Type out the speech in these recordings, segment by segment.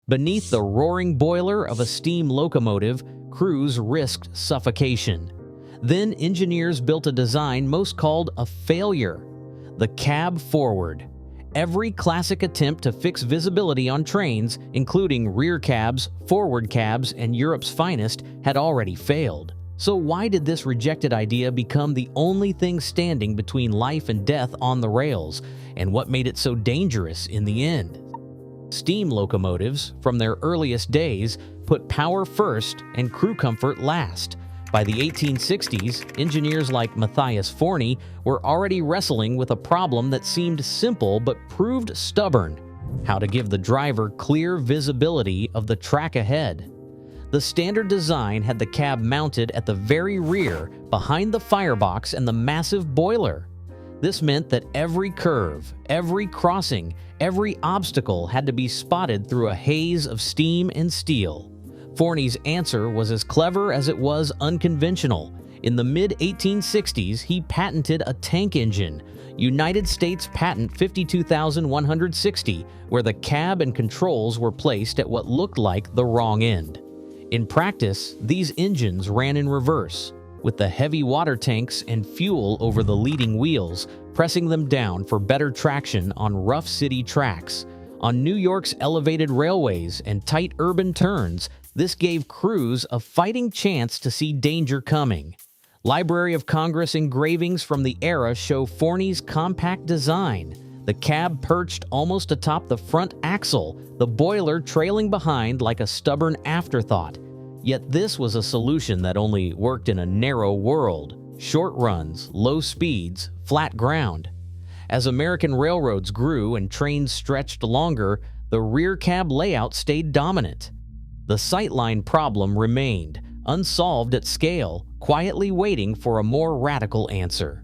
Beneath the roaring boiler of a steam locomotive, crews risked suffocation. Then engineers built a design most called a failure: the cab forward. Every classic attempt to fix visibility on trains, including rear cabs, forward cabs, and Europe's finest, had already failed. So why did this rejected idea become the only thing standing between life and death on the rails, and what made it so dangerous in the end? Steam locomotives, from their earliest days, put power first and crew comfort last. By the 1860s, engineers like Matthias Forney were already wrestling with a problem that seemed simple but proved stubborn: how to give the driver clear visibility of the track ahead. The standard design had the cab mounted at the very rear, behind the firebox and the massive boiler. This meant that every curve, every crossing, every obstacle had to be spotted through a haze of steam and steel. Forney's answer was as clever as it was unconventional. In the mid-1860s, he patented a tank engine, United States Patent 52160, where the cab and controls were placed at what looked like the wrong end. In practice, these engines ran in reverse, with the heavy water tanks and fuel over the leading wheels, pressing them down for better traction on rough city tracks. On New York's elevated railways and tight urban turns, this gave crews a fighting chance to see danger coming. Library of Congress engravings from the era show Forney's compact design: the cab perched almost atop the front axle, the boiler trailing behind like a stubborn afterthought. Yet this was a solution that only worked in a narrow world: short runs, low speeds, flat ground. As American railroads grew and trains stretched longer, the rear cab layout stayed dominant. The sightline problem remained, unsolved at scale, quietly waiting for a more radical answer.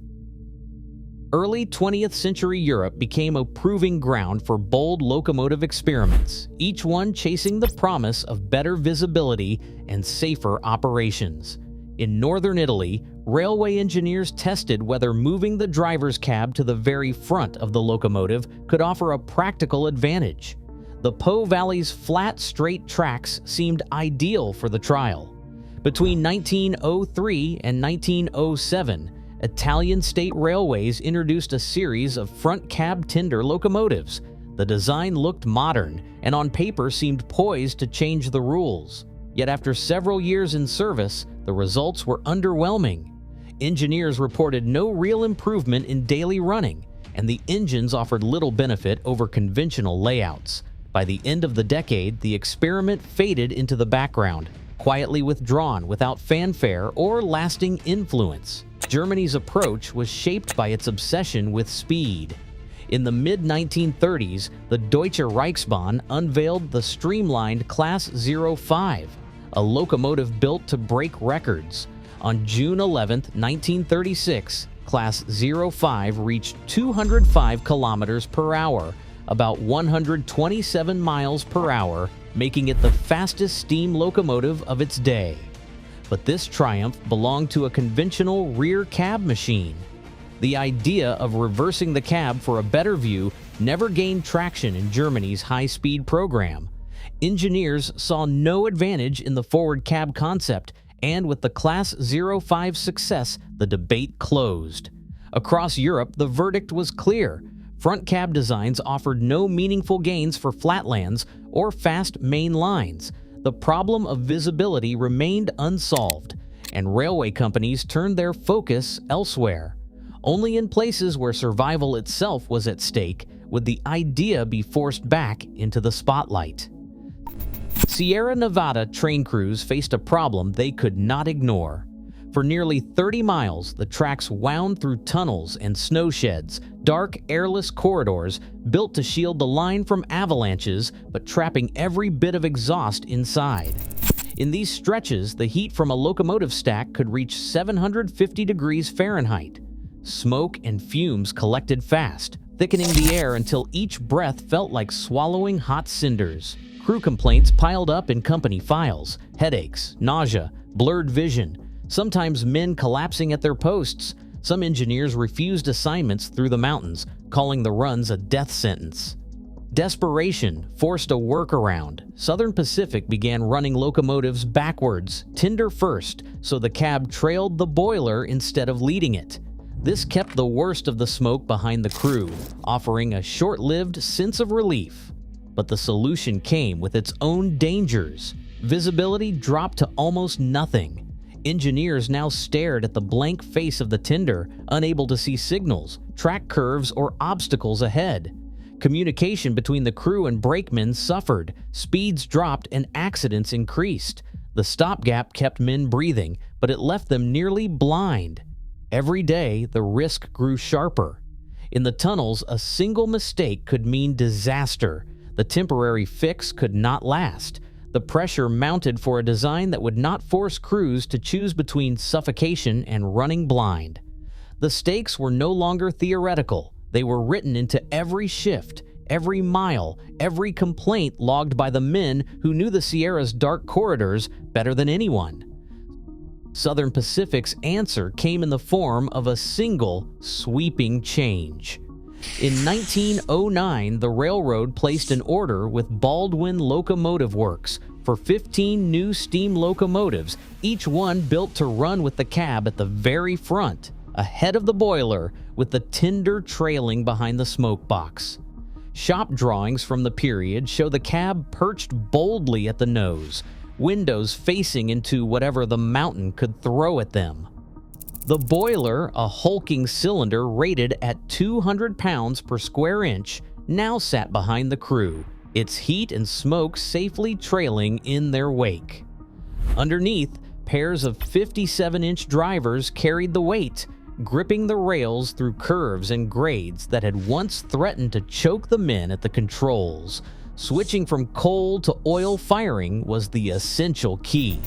Early 20th century Europe became a proving ground for bold locomotive experiments, each one chasing the promise of better visibility and safer operations. In northern Italy, railway engineers tested whether moving the driver's cab to the very front of the locomotive could offer a practical advantage. The Po Valley's flat, straight tracks seemed ideal for the trial. Between 1903 and 1907, Italian state railways introduced a series of front cab tender locomotives. The design looked modern and on paper seemed poised to change the rules. Yet after several years in service, the results were underwhelming. Engineers reported no real improvement in daily running, and the engines offered little benefit over conventional layouts. By the end of the decade, the experiment faded into the background, quietly withdrawn without fanfare or lasting influence. Germany's approach was shaped by its obsession with speed. In the mid-1930s, the Deutsche Reichsbahn unveiled the streamlined Class 05, a locomotive built to break records. On June 11, 1936, Class 05 reached 205 kilometers per hour, about 127 miles per hour, making it the fastest steam locomotive of its day. But this triumph belonged to a conventional rear cab machine. The idea of reversing the cab for a better view never gained traction in Germany's high-speed program. Engineers saw no advantage in the forward cab concept, and with the Class 05's success, the debate closed. Across Europe, the verdict was clear. Front cab designs offered no meaningful gains for flatlands or fast main lines. The problem of visibility remained unsolved, and railway companies turned their focus elsewhere. Only in places where survival itself was at stake would the idea be forced back into the spotlight. Sierra Nevada train crews faced a problem they could not ignore. For nearly 30 miles, the tracks wound through tunnels and snow sheds, dark, airless corridors built to shield the line from avalanches, but trapping every bit of exhaust inside. In these stretches, the heat from a locomotive stack could reach 750 degrees Fahrenheit. Smoke and fumes collected fast, thickening the air until each breath felt like swallowing hot cinders. Crew complaints piled up in company files: headaches, nausea, blurred vision, sometimes men collapsing at their posts. Some engineers refused assignments through the mountains, calling the runs a death sentence. Desperation forced a workaround. Southern Pacific began running locomotives backwards, tinder first, so the cab trailed the boiler instead of leading it. This kept the worst of the smoke behind the crew, offering a short-lived sense of relief. But the solution came with its own dangers. Visibility dropped to almost nothing. Engineers now stared at the blank face of the tinder, unable to see signals, track curves, or obstacles ahead. Communication between the crew and brakemen suffered, speeds dropped, and accidents increased. The stopgap kept men breathing, but it left them nearly blind. Every day, the risk grew sharper. In the tunnels, a single mistake could mean disaster. The temporary fix could not last. The pressure mounted for a design that would not force crews to choose between suffocation and running blind. The stakes were no longer theoretical. They were written into every shift, every mile, every complaint logged by the men who knew the Sierra's dark corridors better than anyone. Southern Pacific's answer came in the form of a single, sweeping change. In 1909, the railroad placed an order with Baldwin Locomotive Works for 15 new steam locomotives, each one built to run with the cab at the very front, ahead of the boiler, with the tinder trailing behind the smoke box. Shop drawings from the period show the cab perched boldly at the nose, windows facing into whatever the mountain could throw at them. The boiler, a hulking cylinder rated at 200 pounds per square inch, now sat behind the crew, its heat and smoke safely trailing in their wake. Underneath, pairs of 57-inch drivers carried the weight, gripping the rails through curves and grades that had once threatened to choke the men at the controls. Switching from coal to oil firing was the essential key.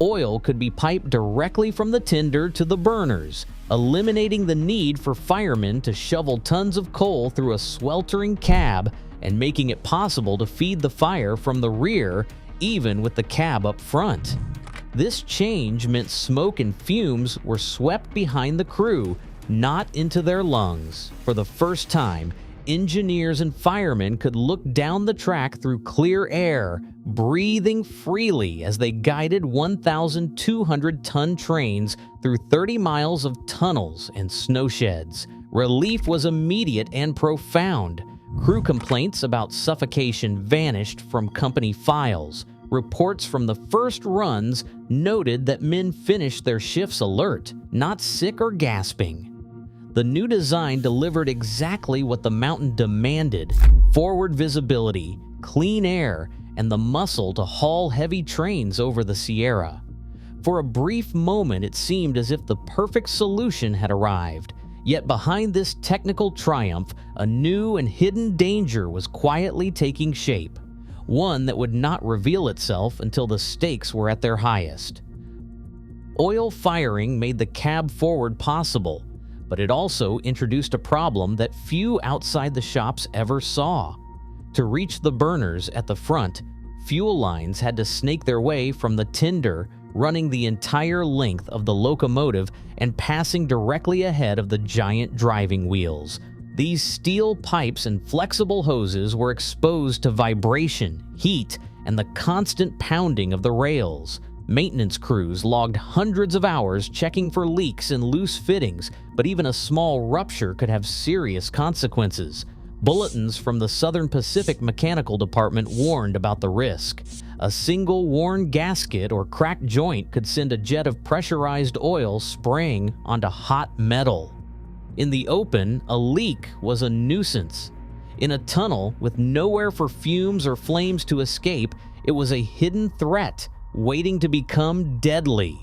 Oil could be piped directly from the tinder to the burners, eliminating the need for firemen to shovel tons of coal through a sweltering cab and making it possible to feed the fire from the rear, even with the cab up front. This change meant smoke and fumes were swept behind the crew, not into their lungs. For the first time, engineers and firemen could look down the track through clear air, breathing freely as they guided 1,200-ton trains through 30 miles of tunnels and snow sheds. Relief was immediate and profound. Crew complaints about suffocation vanished from company files. Reports from the first runs noted that men finished their shifts alert, not sick or gasping. The new design delivered exactly what the mountain demanded: forward visibility, clean air, and the muscle to haul heavy trains over the Sierra. For a brief moment, it seemed as if the perfect solution had arrived. Yet behind this technical triumph, a new and hidden danger was quietly taking shape, one that would not reveal itself until the stakes were at their highest. Oil firing made the cab forward possible, but it also introduced a problem that few outside the shops ever saw. To reach the burners at the front, fuel lines had to snake their way from the tinder, running the entire length of the locomotive and passing directly ahead of the giant driving wheels. These steel pipes and flexible hoses were exposed to vibration, heat, and the constant pounding of the rails. Maintenance crews logged hundreds of hours checking for leaks and loose fittings, but even a small rupture could have serious consequences. Bulletins from the Southern Pacific Mechanical Department warned about the risk. A single worn gasket or cracked joint could send a jet of pressurized oil spraying onto hot metal. In the open, a leak was a nuisance. In a tunnel with nowhere for fumes or flames to escape, it was a hidden threat waiting to become deadly.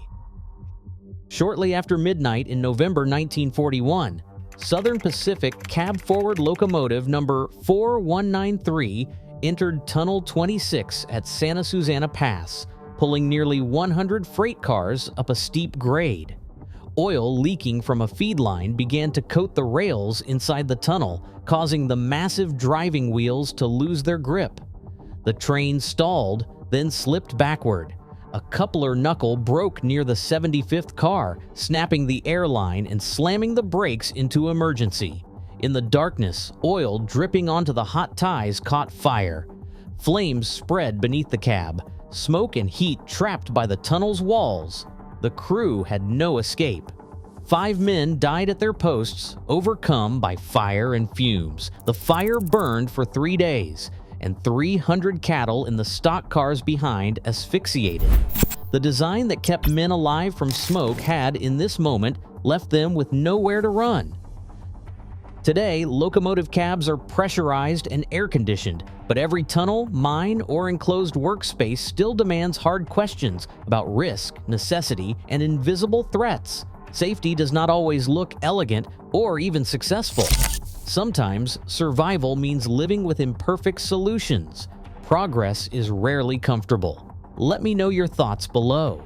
Shortly after midnight in November 1941, Southern Pacific cab-forward locomotive number 4193 entered Tunnel 26 at Santa Susana Pass, pulling nearly 100 freight cars up a steep grade. Oil leaking from a feed line began to coat the rails inside the tunnel, causing the massive driving wheels to lose their grip. The train stalled, then slipped backward. A coupler knuckle broke near the 75th car, snapping the air line and slamming the brakes into emergency. In the darkness, oil dripping onto the hot ties caught fire. Flames spread beneath the cab, smoke and heat trapped by the tunnel's walls. The crew had no escape. 5 men died at their posts, overcome by fire and fumes. The fire burned for 3 days, and 300 cattle in the stock cars behind asphyxiated. The design that kept men alive from smoke had, in this moment, left them with nowhere to run. Today, locomotive cabs are pressurized and air-conditioned, but every tunnel, mine, or enclosed workspace still demands hard questions about risk, necessity, and invisible threats. Safety does not always look elegant or even successful. Sometimes, survival means living with imperfect solutions. Progress is rarely comfortable. Let me know your thoughts below.